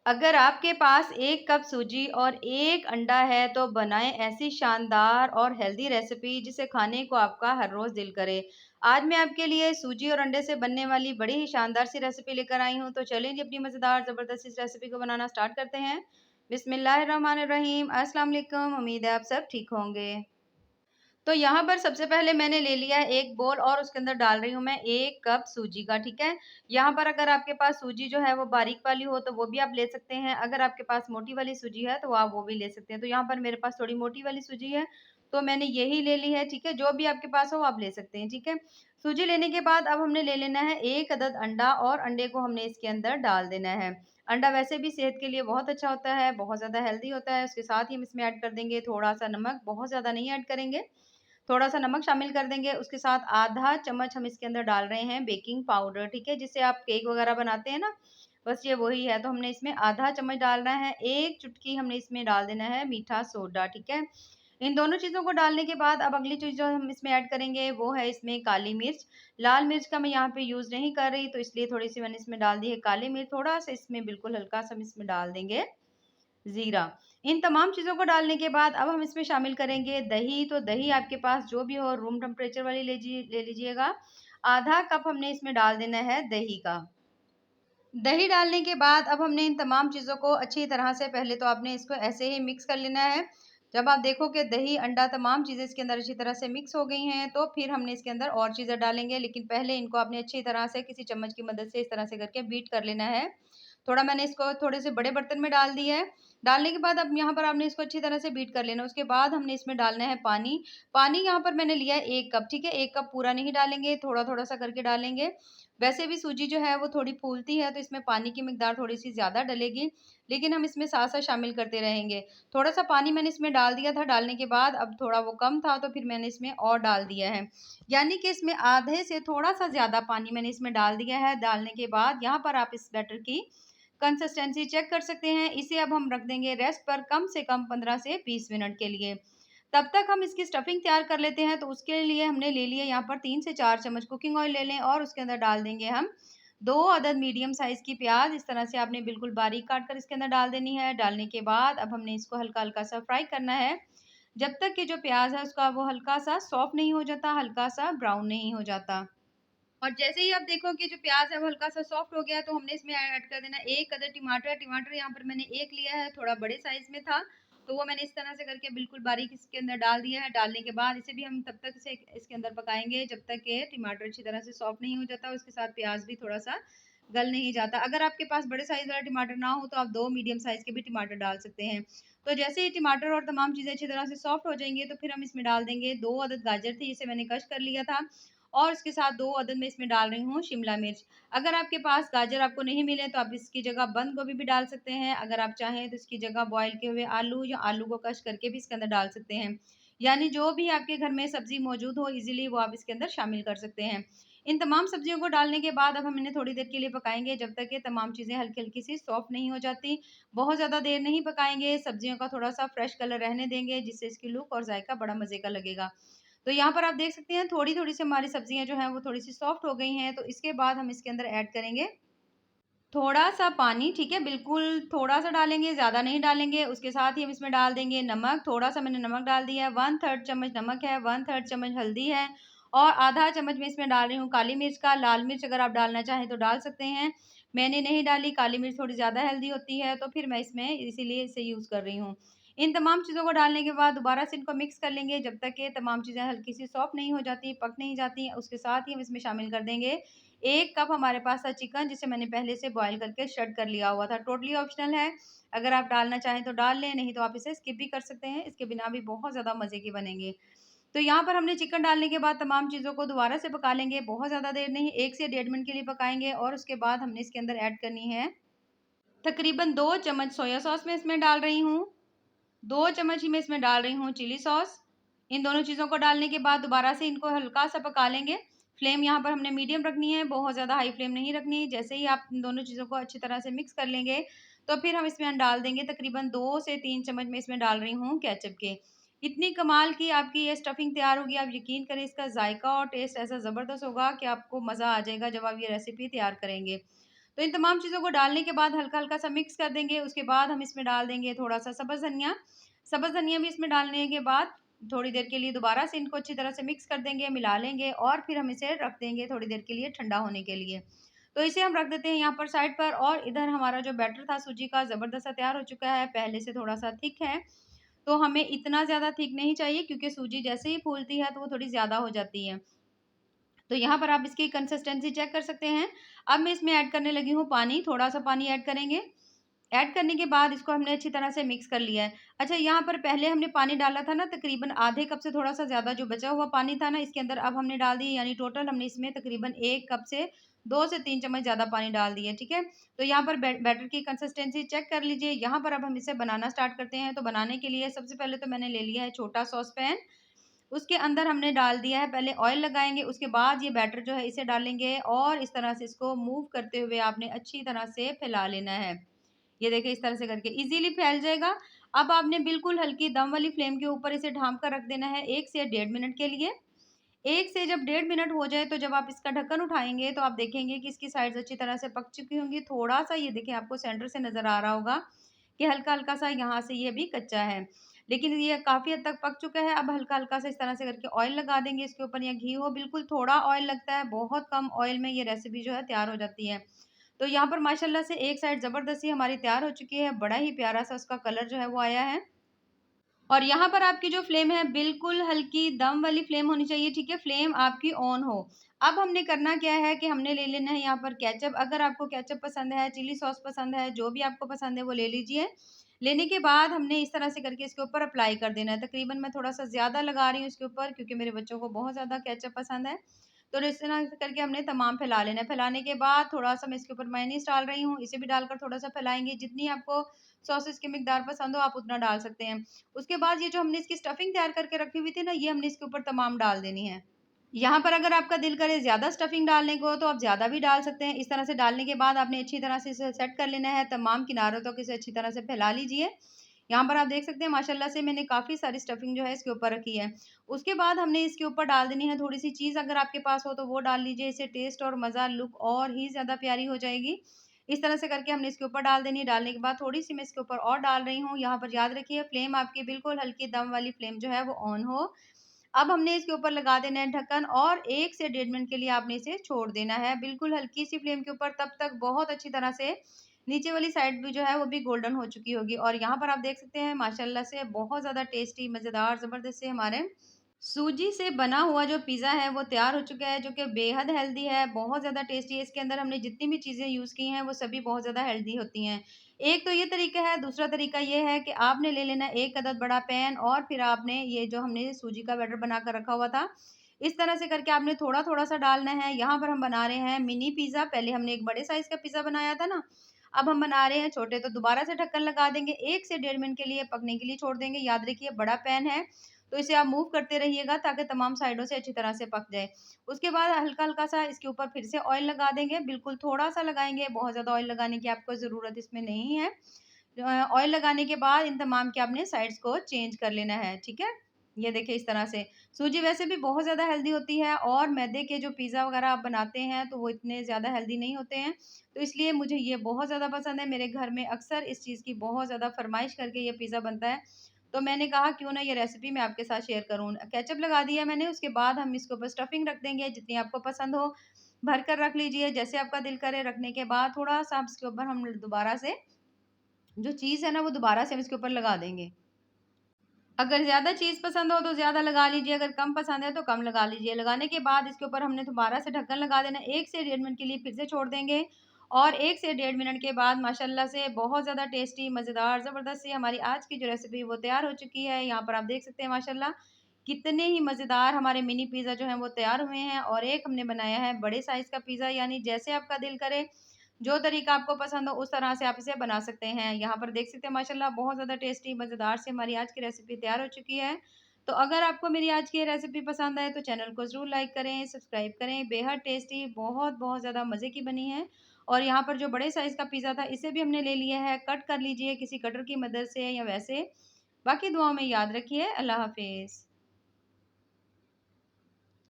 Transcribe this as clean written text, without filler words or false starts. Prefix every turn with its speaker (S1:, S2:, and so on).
S1: अगर आपके पास 1 कप सूजी और 1 अंडा है तो बनाएं ऐसी शानदार और हेल्दी रेसिपी जिसे खाने को आपका हर रोज दिल करे। आज मैं आपके लिए सूजी और अंडे से बनने वाली बड़ी ही शानदार सी रेसिपी लेकर आई हूँ। तो चलें जी अपनी मजेदार जबरदस्त इस रेसिपी को बनाना स्टार्ट करते हैं। बिस्मिल्लाहिर्रहमानिर्रहीम। अस्सलाम वालेकुम। उम्मीद है आप सब ठीक होंगे। तो यहाँ पर सबसे पहले मैंने ले लिया है एक बोल और उसके अंदर डाल रही हूँ मैं 1 कप सूजी का, ठीक है। यहाँ पर अगर आपके पास सूजी जो है वो बारीक वाली हो तो वो भी आप ले सकते हैं। अगर आपके पास मोटी वाली सूजी है तो आप वो भी ले सकते हैं। तो यहाँ पर मेरे पास थोड़ी मोटी वाली सूजी है तो मैंने यही ले ली है, ठीक है। जो भी आपके पास हो आप ले सकते हैं, ठीक है। सूजी लेने के बाद अब हमने ले लेना है 1 अदद अंडा और अंडे को हमने इसके अंदर डाल देना है। अंडा वैसे भी सेहत के लिए बहुत अच्छा होता है, बहुत ज़्यादा हेल्दी होता है। उसके साथ ही हम इसमें ऐड कर देंगे थोड़ा-सा नमक, बहुत ज़्यादा नहीं ऐड करेंगे। थोड़ा-सा नमक शामिल कर देंगे, उसके साथ आधा चम्मच हम इसके अंदर डाल रहे हैं बेकिंग पाउडर, ठीक है? जिससे आप केक वगैरह बनाते हैं ना, बस ये वही है। तो हमने इसमें आधा चम्मच डालना है, 1 चुटकी हमने इसमें डाल देना है मीठा सोडा, ठीक है? इन दोनों चीज़ों को डालने के बाद अब अगली चीज़ जो हम इसमें ऐड करेंगे वो है इसमें काली मिर्च। लाल मिर्च का मैं यहाँ पे यूज़ नहीं कर रही तो इसलिए थोड़ी-सी मैंने इसमें डाल दी है काली मिर्च, थोड़ा-सा इसमें बिल्कुल हल्का-सा हम इसमें डाल देंगे ज़ीरा। इन तमाम चीज़ों को डालने के बाद अब हम इसमें शामिल करेंगे दही। तो दही आपके पास जो भी हो रूम टेम्परेचर वाली ले लीजिएगा। आधा कप हमने इसमें डाल देना है दही का। दही डालने के बाद अब हमने इन तमाम चीज़ों को अच्छी तरह से पहले तो आपने इसको ऐसे ही मिक्स कर लेना है। जब आप देखो कि दही, अंडा तमाम चीज़ें इसके अंदर अच्छी तरह से मिक्स हो गई हैं, तो फिर हमने इसके अंदर और चीज़ें डालेंगे। लेकिन पहले इनको आपने अच्छी तरह से किसी चम्मच की मदद से इस तरह से करके बीट कर लेना है। थोड़ा मैंने इसको थोड़े से बड़े बर्तन में डाल दिया है। डालने के बाद अब यहाँ पर आपने इसको अच्छी तरह से बीट कर लेना है। उसके बाद हमने इसमें डालना है पानी। पानी यहाँ पर मैंने लिया है 1 कप, ठीक है? 1 कप पूरा नहीं डालेंगे, थोड़ा-थोड़ा सा करके डालेंगे। वैसे भी सूजी जो है वो थोड़ी फूलती है तो इसमें पानी की मिकदार थोड़ी-सी ज़्यादा डलेगी, लेकिन हम इसमें साथ-साथ शामिल करते रहेंगे। थोड़ा-सा पानी मैंने इसमें डाल दिया था, डालने के बाद अब थोड़ा वो कम था तो फिर मैंने इसमें और डाल दिया है। यानी कि इसमें आधे से थोड़ा-सा ज़्यादा पानी मैंने इसमें डाल दिया है। डालने के बाद यहाँ पर आप इस बैटर की कंसिस्टेंसी चेक कर सकते हैं। इसे अब हम रख देंगे रेस्ट पर कम से कम 15 से 20 मिनट के लिए। तब तक हम इसकी स्टफिंग तैयार कर लेते हैं। तो उसके लिए हमने ले लिए यहाँ पर 3 से 4 चम्मच कुकिंग ऑयल ले लें और उसके अंदर डाल देंगे हम 2 अदद मीडियम साइज़ की प्याज़। इस तरह से आपने बिल्कुल बारीक काट कर इसके अंदर डाल देनी है। डालने के बाद अब हमने इसको हल्का-हल्का सा फ्राई करना है। जब तक कि जो प्याज़ है उसका वो हल्का-सा सॉफ्ट नहीं हो जाता, हल्का-सा ब्राउन नहीं हो जाता। और जैसे ही आप देखो कि जो प्याज़ है वो हल्का-सा सॉफ्ट हो गया, तो हमने इसमें ऐड कर देना 1 अदद टमाटर। टमाटर यहाँ पर मैंने 1 लिया है, थोड़ा बड़े साइज़ में था, तो वो मैंने इस तरह से करके बिल्कुल बारीक इसके अंदर डाल दिया है। डालने के बाद इसे भी हम तब तक इसे इसके अंदर पकाएँगे जब तक कि टमाटर अच्छी तरह से सॉफ्ट नहीं हो जाता, उसके साथ प्याज़ भी थोड़ा-सा गल नहीं जाता। अगर आपके पास बड़े साइज़ वाला टमाटर ना हो तो आप 2 मीडियम साइज़ के भी टमाटर डाल सकते हैं। तो जैसे ही टमाटर और तमाम चीज़ें अच्छी तरह से सॉफ्ट हो जाएँगी तो फिर हम इसमें डाल देंगे 2 अदद गाजर थी, इसे मैंने कश कर लिया था और उसके साथ 2 अदद मैं इसमें डाल रही हूँ शिमला मिर्च। अगर आपके पास गाजर आपको नहीं मिले तो आप इसकी जगह बंद गोभी भी डाल सकते हैं। अगर आप चाहें तो इसकी जगह बॉयल किए हुए आलू या आलू को कश करके भी इसके अंदर डाल सकते हैं। यानी जो भी आपके घर में सब्ज़ी मौजूद हो इज़िली वो आप इसके अंदर शामिल कर सकते हैं। इन तमाम सब्जियों को डालने के बाद अब हम इन्हें थोड़ी देर के लिए पकाएँगे जब तक ये तमाम चीज़ें हल्की-हल्की सी सॉफ्ट नहीं हो जाती। बहुत ज़्यादा देर नहीं पकाएँगे, सब्जियों का थोड़ा-सा फ्रेश कलर रहने देंगे जिससे इसकी लुक और ज़ायका बड़ा मज़े का लगेगा। तो यहाँ पर आप देख सकते हैं थोड़ी-थोड़ी सी हमारी सब्जियाँ जो हैं वो थोड़ी-सी सॉफ्ट हो गई हैं, तो इसके बाद हम इसके अंदर ऐड करेंगे थोड़ा-सा पानी, ठीक है? बिल्कुल थोड़ा-सा डालेंगे, ज़्यादा नहीं डालेंगे। उसके साथ ही हम इसमें डाल देंगे नमक, थोड़ा-सा मैंने नमक डाल दिया है, 1/3 चम्मच नमक है, 1/3 चम्मच हल्दी है और आधा चम्मच मैं इसमें डाल रही हूँ काली मिर्च का। लाल मिर्च अगर आप डालना चाहें तो डाल सकते हैं। मैंने नहीं डाली, काली मिर्च थोड़ी ज़्यादा हेल्दी होती है, तो फिर मैं इसमें इसीलिए इसे यूज़ कर रही हूँ। इन तमाम चीज़ों को डालने के बाद दोबारा से इनको मिक्स कर लेंगे जब तक ये तमाम चीज़ें हल्की-सी सॉफ्ट नहीं हो जाती, पक नहीं जाती। उसके साथ ही हम इसमें शामिल कर देंगे 1 कप हमारे पास था चिकन जिसे मैंने पहले से बॉयल करके शेड कर लिया हुआ था। टोटली ऑप्शनल है, अगर आप डालना चाहें तो डाल लें, नहीं तो आप इसे स्किप भी कर सकते हैं, इसके बिना भी बहुत ज़्यादा मज़े के बनेंगे। तो यहाँ पर हमने चिकन डालने के बाद तमाम चीज़ों को दोबारा से पका लेंगे, बहुत ज़्यादा देर नहीं, 1 से डेढ़ मिनट के लिए पकाएँगे और उसके बाद हमने इसके अंदर ऐड करनी है तकरीबन 2 चम्मच सोया सॉस मैं इसमें डाल रही हूँ। 2 चम्मच ही मैं इसमें डाल रही हूँ चिली सॉस। इन दोनों चीज़ों को डालने के बाद दोबारा से इनको हल्का-सा पका लेंगे। फ्लेम यहाँ पर हमने मीडियम रखनी है, बहुत ज़्यादा हाई फ्लेम नहीं रखनी। जैसे ही आप इन दोनों चीज़ों को अच्छी तरह से मिक्स कर लेंगे, तो फिर हम इसमें डाल देंगे तकरीबन 2 से 3 चम्मच मैं इसमें डाल रही हूँ केचअप के। इतनी कमाल की आपकी ये स्टफिंग तैयार होगी, आप यकीन करें इसका ज़ायका और टेस्ट ऐसा ज़बरदस्त होगा कि आपको मज़ा आ जाएगा जब आप ये रेसिपी तैयार करेंगे। तो इन तमाम चीज़ों को डालने के बाद हल्का-हल्का सा मिक्स कर देंगे। उसके बाद हम इसमें डाल देंगे थोड़ा-सा सब्ज़ धनिया। सब्ज़ धनिया भी इसमें डालने के बाद थोड़ी देर के लिए दोबारा से इनको अच्छी तरह से मिक्स कर देंगे, मिला लेंगे और फिर हम इसे रख देंगे थोड़ी देर के लिए ठंडा होने के लिए। तो इसे हम रख देते हैं यहाँ पर साइड पर और इधर हमारा जो बैटर था सूजी का ज़बरदस्त सा तैयार हो चुका है, पहले से थोड़ा-सा थिक है। तो हमें इतना ज़्यादा थिक नहीं चाहिए क्योंकि सूजी जैसे ही फूलती है तो वो थोड़ी ज़्यादा हो जाती है। तो यहाँ पर आप इसकी कंसिस्टेंसी चेक कर सकते हैं। अब मैं इसमें ऐड करने लगी हूँ पानी, थोड़ा-सा पानी ऐड करेंगे। ऐड करने के बाद इसको हमने अच्छी तरह से मिक्स कर लिया है। अच्छा यहाँ पर पहले हमने पानी डाला था ना तकरीबन आधे कप से थोड़ा-सा ज़्यादा जो बचा हुआ पानी था ना इसके अंदर अब हमने डाल दी यानी टोटल हमने इसमें तकरीबन 1 कप से 2 से 3 चम्मच ज़्यादा पानी डाल दिए, ठीक है? तो यहाँ पर बैटर की कंसिस्टेंसी चेक कर लीजिए। यहाँ पर अब हम इसे बनाना स्टार्ट करते हैं। तो बनाने के लिए सबसे पहले तो मैंने ले लिया है छोटा सॉस पैन। उसके अंदर हमने डाल दिया है पहले ऑयल लगाएँगे, उसके बाद ये बैटर जो है इसे डालेंगे और इस तरह से इसको मूव करते हुए आपने अच्छी तरह से फैला लेना है। ये देखिए इस तरह से करके इज़िली फैल जाएगा। अब आपने बिल्कुल हल्की दम वाली फ्लेम के ऊपर इसे ढाँप कर रख देना है 1 से डेढ़ मिनट के लिए। 1 से जब डेढ़ मिनट हो जाए तो जब आप इसका ढक्कन उठाएँगे तो आप देखेंगे कि इसकी साइड्स अच्छी तरह से पक चुकी होंगी। थोड़ा-सा ये देखिए आपको सेंटर से नज़र आ रहा होगा कि हल्का-हल्का सा यहाँ से ये भी कच्चा है। लेकिन ये काफ़ी हद तक पक चुका है। अब हल्का-हल्का सा इस तरह से करके ऑयल लगा देंगे इसके ऊपर या घी हो, बिल्कुल थोड़ा ऑयल लगता है, बहुत कम ऑयल में ये रेसिपी जो है तैयार हो जाती है। तो यहाँ पर माशाल्लाह से एक साइड ज़बरदस्त सी हमारी तैयार हो चुकी है, बड़ा ही प्यारा-सा उसका कलर जो है वो आया है। और यहाँ पर आपकी जो फ्लेम है बिल्कुल हल्की दम वाली फ्लेम होनी चाहिए, ठीक है? फ्लेम आपकी ऑन हो। अब हमने करना क्या है कि हमने ले लेना है यहाँ पर केचअप, अगर आपको केचअप पसंद है, चिली सॉस पसंद है, जो भी आपको पसंद है वो ले लीजिए। लेने के बाद हमने इस तरह से करके इसके ऊपर अप्लाई कर देना है। तकरीबन मैं थोड़ा-सा ज़्यादा लगा रही हूँ इसके ऊपर क्योंकि मेरे बच्चों को बहुत ज़्यादा केचअप पसंद है। तो इस तरह से करके हमने तमाम फैला लेना है। फैलाने के बाद थोड़ा-सा मैं इसके ऊपर मेयोनीज़ डाल रही हूँ, इसे भी डालकर थोड़ा-सा फैलाएँगे। जितनी आपको सॉसेज़ की मिकदार पसंद हो आप उतना डाल सकते हैं। उसके बाद ये जो हमने इसकी स्टफिंग तैयार करके रखी हुई थी ना, ये हमने इसके ऊपर तमाम डाल देनी है। यहाँ पर अगर आपका दिल करे ज़्यादा स्टफिंग डालने को तो आप ज़्यादा भी डाल सकते हैं। इस तरह से डालने के बाद आपने अच्छी तरह से इसे सेट कर लेना है, तमाम किनारों तक इसे अच्छी तरह से फैला लीजिए। यहाँ पर आप देख सकते हैं माशाल्लाह से मैंने काफ़ी सारी स्टफिंग जो है इसके ऊपर रखी है। उसके बाद हमने इसके ऊपर डाल देनी है थोड़ी-सी चीज़, अगर आपके पास हो तो वो डाल लीजिए, इससे टेस्ट और मज़ा, लुक और ही ज़्यादा प्यारी हो जाएगी। इस तरह से करके हमने इसके ऊपर डाल देनी है, डालने के बाद थोड़ी-सी मैं इसके ऊपर और डाल रही हूँ। यहाँ पर याद रखिए फ्लेम आपकी बिल्कुल हल्की दम वाली फ्लेम जो है वो ऑन हो। अब हमने इसके ऊपर लगा देना है ढक्कन और 1 से डेढ़ मिनट के लिए आपने इसे छोड़ देना है, बिल्कुल हल्की-सी फ्लेम के ऊपर, तब तक बहुत अच्छी तरह से नीचे वाली साइड भी जो है वो भी गोल्डन हो चुकी होगी। और यहाँ पर आप देख सकते हैं माशाल्लाह से बहुत ज़्यादा टेस्टी, मज़ेदार, ज़बरदस्त से हमारे सूजी से बना हुआ जो पिज़्ज़ा है वो तैयार हो चुका है, जो कि बेहद हेल्दी है, बहुत ज़्यादा टेस्टी है। इसके अंदर हमने जितनी भी चीज़ें यूज़ की हैं वो सभी बहुत ज़्यादा हेल्दी होती हैं। एक तो ये तरीका है, दूसरा तरीका ये है कि आपने ले लेना 1 अदद बड़ा पैन और फिर आपने ये जो हमने सूजी का बैटर बना कर रखा हुआ था, इस तरह से करके आपने थोड़ा-थोड़ा सा डालना है। यहाँ पर हम बना रहे हैं मिनी पिज़्ज़ा, पहले हमने एक बड़े साइज़ का पिज़्ज़ा बनाया था ना, अब हम बना रहे हैं छोटे। तो दोबारा से ढक्कन लगा देंगे, 1 से डेढ़ मिनट के लिए पकने के लिए छोड़ देंगे। याद रखिए बड़ा पैन है तो इसे आप मूव करते रहिएगा ताकि तमाम साइडों से अच्छी तरह से पक जाए। उसके बाद हल्का-हल्का सा इसके ऊपर फिर से ऑयल लगा देंगे, बिल्कुल थोड़ा-सा लगाएँगे, बहुत ज़्यादा ऑयल लगाने की आपको ज़रूरत इसमें नहीं है। ऑयल लगाने के बाद इन तमाम के आपने साइड्स को चेंज कर लेना है, ठीक है? ये देखिए इस तरह से। सूजी वैसे भी बहुत ज़्यादा हेल्दी होती है और मैदे के जो पिज़्ज़ा वगैरह आप बनाते हैं, तो वो इतने ज़्यादा हेल्दी नहीं होते हैं। तो इसलिए मुझे ये बहुत ज़्यादा पसंद है, मेरे घर में अक्सर इस चीज़ की बहुत ज़्यादा फ़रमाइश करके ये पिज़्ज़ा बनता है। तो मैंने कहा क्यों ना ये रेसिपी मैं आपके साथ शेयर करूँ। केचअप लगा दिया मैंने, उसके बाद हम इसके ऊपर स्टफिंग रख देंगे जितनी आपको पसंद हो, भर कर रख लीजिए जैसे आपका दिल करे। रखने के बाद थोड़ा-सा अब इसके ऊपर हम दोबारा से जो चीज़ है ना वो दोबारा से हम इसके ऊपर लगा देंगे। अगर ज़्यादा चीज़ पसंद हो तो ज़्यादा लगा लीजिए, अगर कम पसंद है तो कम लगा लीजिए। लगाने के बाद इसके ऊपर हमने दोबारा से ढक्कन लगा देना है, 1 से डेढ़ मिनट के लिए फिर से छोड़ देंगे और 1 से डेढ़ मिनट के बाद माशाल्लाह से बहुत ज़्यादा टेस्टी, मज़ेदार, ज़बरदस्त सी हमारी आज की जो रेसिपी वो तैयार हो चुकी है। यहाँ पर आप देख सकते हैं माशाल्लाह कितने ही मज़ेदार हमारे मिनी पिज़्ज़ा जो हैं वो तैयार हुए हैं और एक हमने बनाया है बड़े साइज़ का पिज़्ज़ा, यानी जैसे आपका दिल करे जो तरीका आपको पसंद हो उस तरह से आप इसे बना सकते हैं। यहाँ पर देख सकते हैं माशाल्लाह बहुत ज़्यादा टेस्टी मज़ेदार से हमारी आज की रेसिपी तैयार हो चुकी है। तो अगर आपको मेरी आज की ये रेसिपी पसंद आए तो चैनल को ज़रूर लाइक करें, सब्सक्राइब करें। बेहद टेस्टी, बहुत-बहुत ज़्यादा मज़े की बनी है। और यहाँ पर जो बड़े साइज़ का पिज़्ज़ा था इसे भी हमने ले लिया है, कट कर लीजिए किसी कटर की मदद से या वैसे। बाकी दुआओं में याद रखिए। अल्लाह हाफ़िज़।